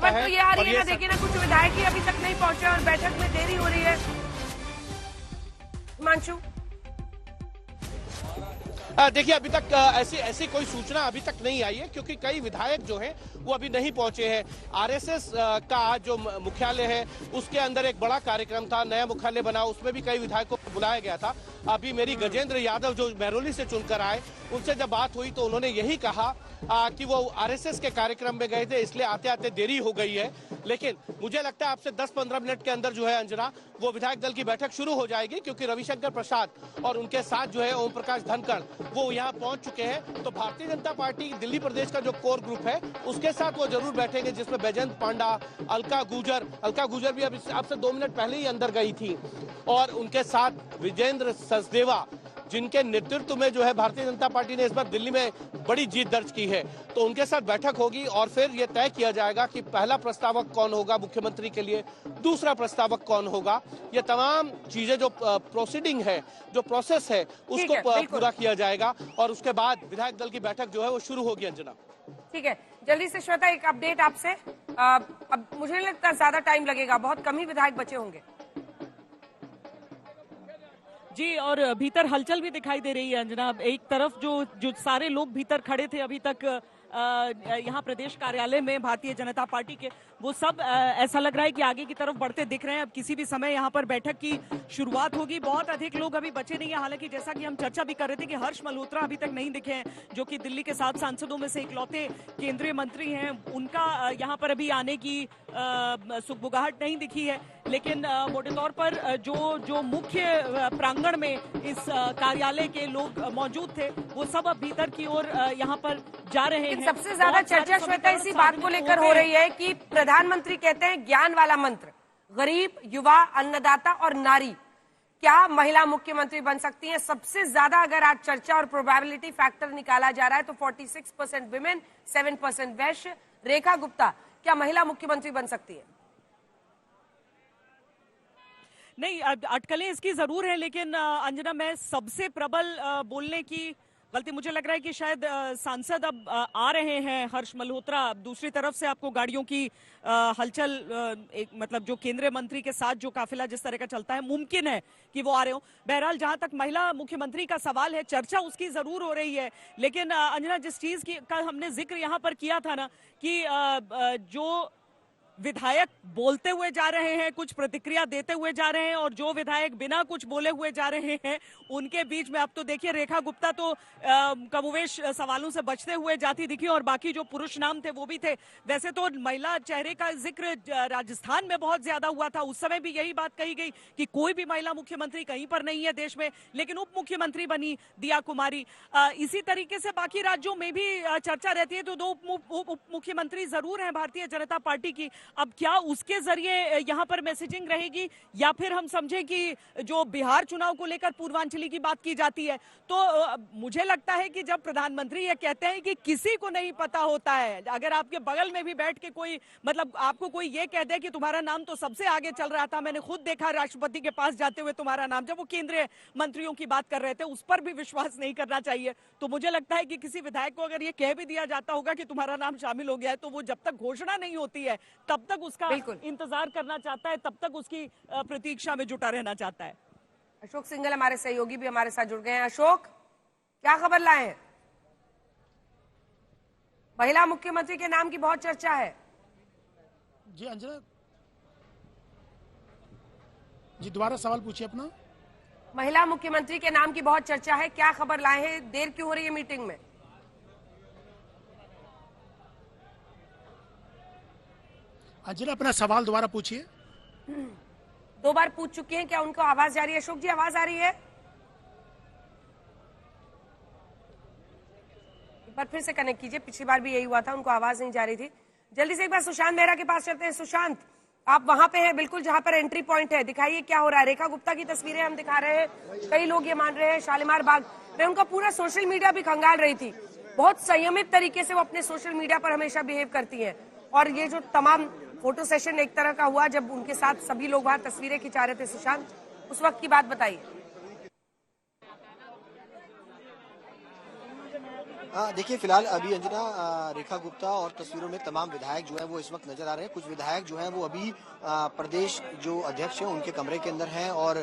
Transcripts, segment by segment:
है। तो ये आ रही है ना, देखिए ना, कुछ विधायक ही अभी तक नहीं पहुंचे और बैठक में देरी हो रही है। हिमांशु, देखिए अभी तक ऐसी कोई सूचना अभी तक नहीं आई है, क्योंकि कई विधायक जो हैं वो अभी नहीं पहुंचे हैं। आरएसएस का जो मुख्यालय है उसके अंदर एक बड़ा कार्यक्रम था, नया मुख्यालय बना, उसमें भी कई विधायकों को बुलाया गया था। अभी मेरी गजेंद्र यादव जो महरौली से चुनकर आए, उनसे जब बात हुई तो उन्होंने यही कहा कि वो आरएसएस के कार्यक्रम में गए थे, इसलिए आते आते देरी हो गई है। लेकिन मुझे लगता है आपसे 10-15 मिनट के अंदर जो है अंजना, वो विधायक दल की बैठक शुरू हो जाएगी, क्योंकि रविशंकर प्रसाद और उनके साथ जो है ओम प्रकाश धनखड़ वो यहाँ पहुंच चुके हैं। तो भारतीय जनता पार्टी दिल्ली प्रदेश का जो कोर ग्रुप है उसके साथ वो जरूर बैठेंगे, जिसमें बैजयंत पांडा, अलका गुजर भी अब से 2 मिनट पहले ही अंदर गई थी, और उनके साथ विजेंद्र सचदेवा, जिनके नेतृत्व में जो है भारतीय जनता पार्टी ने इस बार दिल्ली में बड़ी जीत दर्ज की है। तो उनके साथ बैठक होगी और फिर यह तय किया जाएगा कि पहला प्रस्तावक कौन होगा मुख्यमंत्री के लिए, दूसरा प्रस्तावक कौन होगा। ये तमाम चीजें जो प्रोसीडिंग है, जो प्रोसेस है, उसको पूरा किया जाएगा और उसके बाद विधायक दल की बैठक जो है वो शुरू होगी। अंजना, ठीक है, जल्दी से श्वेता एक अपडेट आपसे। अब मुझे नहीं लगता ज्यादा टाइम लगेगा, बहुत कम ही विधायक बचे होंगे। जी, और भीतर हलचल भी दिखाई दे रही है अंजना। एक तरफ जो सारे लोग भीतर खड़े थे अभी तक यहाँ प्रदेश कार्यालय में भारतीय जनता पार्टी के, वो सब ऐसा लग रहा है कि आगे की तरफ बढ़ते दिख रहे हैं। अब किसी भी समय यहाँ पर बैठक की शुरुआत होगी। बहुत अधिक लोग अभी बचे नहीं है। हालांकि जैसा कि हम चर्चा भी कर रहे थे कि हर्ष मल्होत्रा अभी तक नहीं दिखे हैं, जो कि दिल्ली के 7 सांसदों में से इकलौते केंद्रीय मंत्री हैं। उनका यहाँ पर अभी आने की सुगबुगाहट नहीं दिखी है। लेकिन मोटे तौर पर जो मुख्य प्रांगण में इस कार्यालय के लोग मौजूद थे, वो सब अब भीतर की ओर यहाँ पर जा रहे हैं। सबसे ज्यादा चर्चा श्वेता इसी बात को लेकर हो रही है कि प्रधानमंत्री कहते हैं ज्ञान वाला मंत्र, गरीब, युवा, अन्नदाता और नारी। क्या महिला मुख्यमंत्री बन सकती हैं? सबसे ज्यादा अगर आज चर्चा और प्रोबेबिलिटी फैक्टर निकाला जा रहा है तो 46% विमेन, 7% वैश्य। रेखा गुप्ता, क्या महिला मुख्यमंत्री बन सकती है? नहीं, अटकलें इसकी जरूर है, लेकिन अंजना, मैं सबसे प्रबल बोलने की गलती, मुझे लग रहा है कि शायद सांसद अब आ रहे हैं हर्ष मल्होत्रा। दूसरी तरफ से आपको गाड़ियों की हलचल, एक मतलब जो केंद्रीय मंत्री के साथ जो काफिला जिस तरह का चलता है, मुमकिन है कि वो आ रहे हो। बहरहाल जहां तक महिला मुख्यमंत्री का सवाल है, चर्चा उसकी जरूर हो रही है। लेकिन अंजना, जिस चीज की का हमने जिक्र यहाँ पर किया था ना कि जो विधायक बोलते हुए जा रहे हैं, कुछ प्रतिक्रिया देते हुए जा रहे हैं, और जो विधायक बिना कुछ बोले हुए जा रहे हैं, उनके बीच में अब तो देखिए रेखा गुप्ता तो कमोवेश सवालों से बचते हुए जाती दिखी, और बाकी जो पुरुष नाम थे वो भी थे। वैसे तो महिला चेहरे का जिक्र राजस्थान में बहुत ज्यादा हुआ था, उस समय भी यही बात कही गई कि कोई भी महिला मुख्यमंत्री कहीं पर नहीं है देश में, लेकिन उप मुख्यमंत्री बनी दिया कुमारी। इसी तरीके से बाकी राज्यों में भी चर्चा रहती है, तो 2 उप मुख्यमंत्री जरूर है भारतीय जनता पार्टी की। अब क्या उसके जरिए यहां पर मैसेजिंग रहेगी, या फिर हम समझे कि जो बिहार चुनाव को लेकर पूर्वांचली की बात की जाती है, तो मुझे लगता है कि जब प्रधानमंत्री ये कहते हैं कि किसी को नहीं पता होता है, अगर आपके बगल में भी बैठ के कोई, मतलब आपको कोई ये कह दे कि तुम्हारा नाम तो सबसे आगे चल रहा था, मैंने खुद देखा राष्ट्रपति के पास जाते हुए तुम्हारा नाम, जब वो केंद्रीय मंत्रियों की बात कर रहे थे, उस पर भी विश्वास नहीं करना चाहिए। तो मुझे लगता है कि किसी विधायक को अगर ये कह भी दिया जाता होगा कि तुम्हारा नाम शामिल हो गया है, तो वो जब तक घोषणा नहीं होती है तब तक उसका इंतजार करना चाहता है, तब तक उसकी प्रतीक्षा में जुटा रहना चाहता है। अशोक सिंघल हमारे सहयोगी भी हमारे साथ जुड़ गए हैं। अशोक, क्या खबर लाए हैं? महिला मुख्यमंत्री के नाम की बहुत चर्चा है। जी अंजना जी, दोबारा सवाल पूछिए अपना। महिला मुख्यमंत्री के नाम की बहुत चर्चा है, क्या खबर लाए हैं? देर क्यों हो रही है मीटिंग में? अंजना, अपना सवाल दोबारा पूछिए। 2 बार पूछ चुकी हैं, क्या उनको आवाज जा रही है? अशोक जी, आवाज आ रही है? एक बार फिर से कनेक्ट कीजिए, पिछली बार भी यही हुआ था, उनको आवाज नहीं जा रही थी। जल्दी से एक बार सुशांत मेहरा के पास चलते हैं। सुशांत, आप वहां पे हैं बिल्कुल जहां पर एंट्री पॉइंट है, दिखाइए क्या हो रहा है। रेखा गुप्ता की तस्वीरें हम दिखा रहे हैं, कई लोग ये मान रहे हैं शालीमार बाग में उनका पूरा सोशल मीडिया भी खंगाल रही थी। बहुत संयमित तरीके से वो अपने सोशल मीडिया पर हमेशा बिहेव करती है, और ये जो तमाम फोटो सेशन एक तरह का हुआ जब उनके साथ सभी लोग वहां तस्वीरें खिंचा रहे थे, सुशांत, उस वक्त की बात बताइए। देखिए फिलहाल अभी अंजना रेखा गुप्ता और तस्वीरों में तमाम विधायक जो है वो इस वक्त नजर आ रहे हैं। कुछ विधायक जो हैं वो अभी प्रदेश जो अध्यक्ष हैं उनके कमरे के अंदर हैं और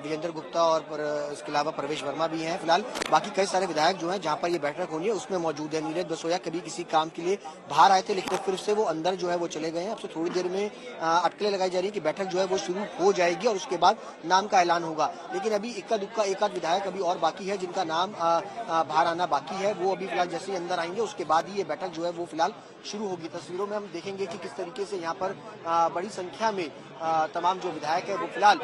विजेंद्र गुप्ता और इसके अलावा प्रवेश वर्मा भी हैं। फिलहाल बाकी कई सारे विधायक जो हैं जहां पर ये बैठक होनी है उसमें मौजूद है। नीरज बसोया कभी किसी काम के लिए बाहर आए थे लेकिन फिर से वो अंदर जो है वो चले गए हैं। अब से थोड़ी देर में अटकलें लगाई जा रही है कि बैठक जो है वो शुरू हो जाएगी और उसके बाद नाम का ऐलान होगा। लेकिन अभी इक्का दुक्का एक आध विधायक अभी और बाकी है जिनका नाम बाहर आना बाकी है। वो अभी फिलहाल जैसे ही अंदर आएंगे उसके बाद ही ये बैठक जो है वो फिलहाल शुरू होगी। तस्वीरों में हम देखेंगे कि किस तरीके से यहाँ पर बड़ी संख्या में तमाम जो विधायक है वो फिलहाल